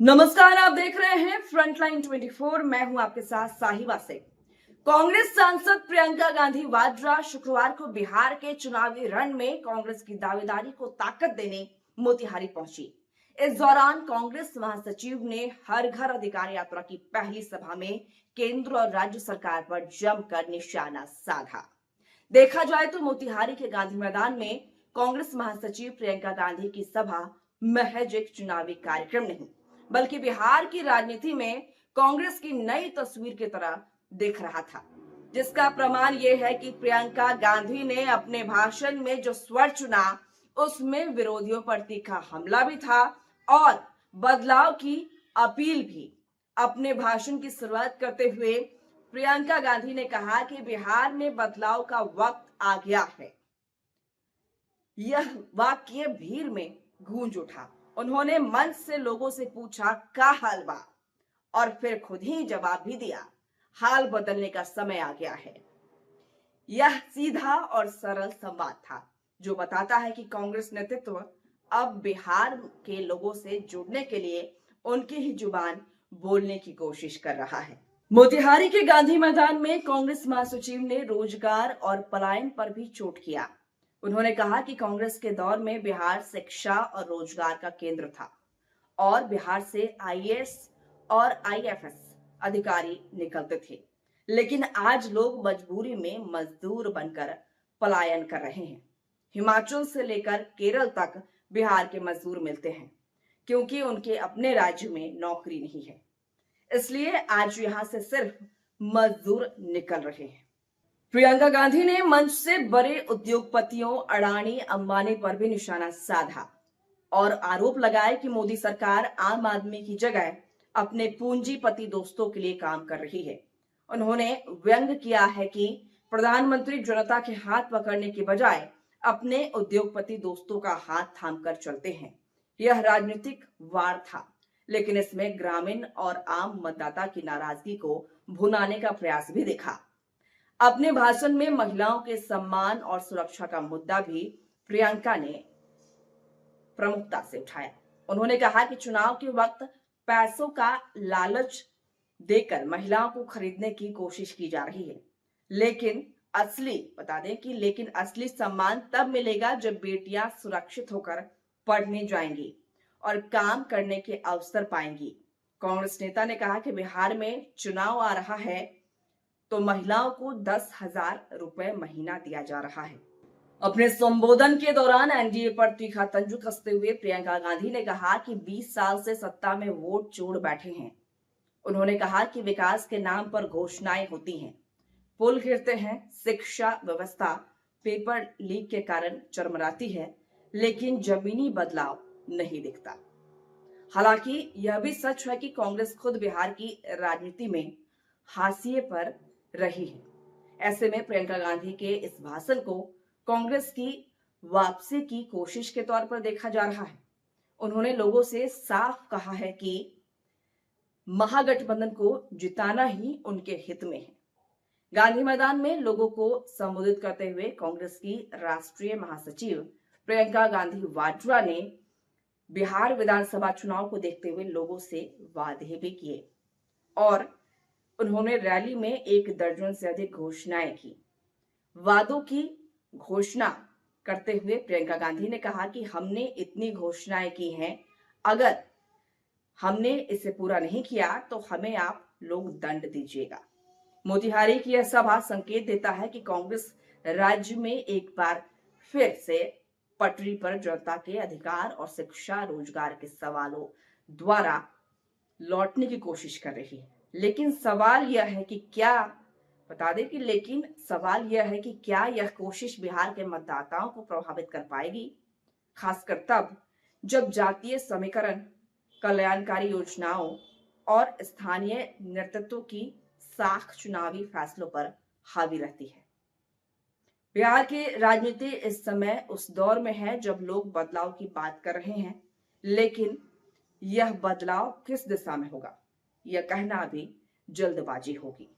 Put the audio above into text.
नमस्कार, आप देख रहे हैं फ्रंटलाइन 24। मैं हूं आपके साथ साहिबा से। कांग्रेस सांसद प्रियंका गांधी वाड्रा शुक्रवार को बिहार के चुनावी रण में कांग्रेस की दावेदारी को ताकत देने मोतिहारी पहुंची। इस दौरान कांग्रेस महासचिव ने हर घर अधिकार यात्रा की पहली सभा में केंद्र और राज्य सरकार पर जमकर निशाना साधा। देखा जाए तो मोतिहारी के गांधी मैदान में कांग्रेस महासचिव प्रियंका गांधी की सभा महज एक चुनावी कार्यक्रम नहीं, बल्कि बिहार की राजनीति में कांग्रेस की नई तस्वीर की तरह दिख रहा था, जिसका प्रमाण यह है कि प्रियंका गांधी ने अपने भाषण में जो स्वर चुना, उसमें विरोधियों पर तीखा हमला भी था और बदलाव की अपील भी। अपने भाषण की शुरुआत करते हुए प्रियंका गांधी ने कहा कि बिहार में बदलाव का वक्त आ गया है। यह वाक्य भीड़ में गूंज उठा। उन्होंने मंच से लोगों से पूछा का हाल बा, और फिर खुद ही जवाब भी दिया, हाल बदलने का समय आ गया है। यह सीधा और सरल संवाद था, जो बताता है कि कांग्रेस नेतृत्व अब बिहार के लोगों से जुड़ने के लिए उनकी ही जुबान बोलने की कोशिश कर रहा है। मोतिहारी के गांधी मैदान में कांग्रेस महासचिव ने रोजगार और पलायन पर भी चोट किया। उन्होंने कहा कि कांग्रेस के दौर में बिहार शिक्षा और रोजगार का केंद्र था और बिहार से आईएएस और आईएफएस अधिकारी निकलते थे, लेकिन आज लोग मजबूरी में मजदूर बनकर पलायन कर रहे हैं। हिमाचल से लेकर केरल तक बिहार के मजदूर मिलते हैं, क्योंकि उनके अपने राज्य में नौकरी नहीं है, इसलिए आज यहां से सिर्फ मजदूर निकल रहे हैं। प्रियंका गांधी ने मंच से बड़े उद्योगपतियों अडानी अंबानी पर भी निशाना साधा और आरोप लगाया कि मोदी सरकार आम आदमी की जगह अपने पूंजीपति दोस्तों के लिए काम कर रही है। उन्होंने व्यंग किया है कि प्रधानमंत्री जनता के हाथ पकड़ने के बजाय अपने उद्योगपति दोस्तों का हाथ थामकर चलते हैं। यह राजनीतिक वार था, लेकिन इसमें ग्रामीण और आम मतदाता की नाराजगी को भुनाने का प्रयास भी देखा। अपने भाषण में महिलाओं के सम्मान और सुरक्षा का मुद्दा भी प्रियंका ने प्रमुखता से उठाया। उन्होंने कहा कि चुनाव के वक्त पैसों का लालच देकर महिलाओं को खरीदने की कोशिश की जा रही है, लेकिन असली सम्मान तब मिलेगा जब बेटियां सुरक्षित होकर पढ़ने जाएंगी और काम करने के अवसर पाएंगी। कांग्रेस नेता ने कहा कि बिहार में चुनाव आ रहा है तो महिलाओं को 10,000 रुपए महीना दिया जा रहा है। अपने संबोधन के दौरान एनडीए पर तीखा तंज कसते हुए प्रियंका गांधी ने कहा कि 20 साल से सत्ता में वोट चोर बैठे हैं। उन्होंने कहा कि विकास के नाम पर घोषणाएं होती हैं, पुल गिरते हैं, शिक्षा व्यवस्था पेपर लीक के कारण चरमराती है, लेकिन जमीनी बदलाव नहीं दिखता। हालांकि यह भी सच है कि कांग्रेस खुद बिहार की राजनीति में हाशिए पर रही है। ऐसे में प्रियंका गांधी के इस भाषण को कांग्रेस की वापसी की कोशिश के तौर पर देखा जा रहा है। उन्होंने लोगों से साफ कहा है कि महागठबंधन को जिताना ही उनके हित में है। गांधी मैदान में लोगों को संबोधित करते हुए कांग्रेस की राष्ट्रीय महासचिव प्रियंका गांधी वाड्रा ने बिहार विधानसभा चुनाव को देखते हुए लोगों से वादे भी किए और उन्होंने रैली में 1 दर्जन से अधिक घोषणाएं की। वादों की घोषणा करते हुए प्रियंका गांधी ने कहा कि हमने इतनी घोषणाएं की हैं, अगर हमने इसे पूरा नहीं किया तो हमें आप लोग दंड दीजिएगा। मोतिहारी की यह सभा संकेत देता है कि कांग्रेस राज्य में एक बार फिर से पटरी पर जनता के अधिकार और शिक्षा रोजगार के सवालों द्वारा लौटने की कोशिश कर रही है। लेकिन सवाल यह है कि क्या यह कोशिश बिहार के मतदाताओं को प्रभावित कर पाएगी, खासकर तब जब जातीय समीकरण, कल्याणकारी योजनाओं और स्थानीय नेतृत्व की साख चुनावी फैसलों पर हावी रहती है। बिहार की राजनीति इस समय उस दौर में है जब लोग बदलाव की बात कर रहे हैं, लेकिन यह बदलाव किस दिशा में होगा, यह कहना अभी जल्दबाजी होगी।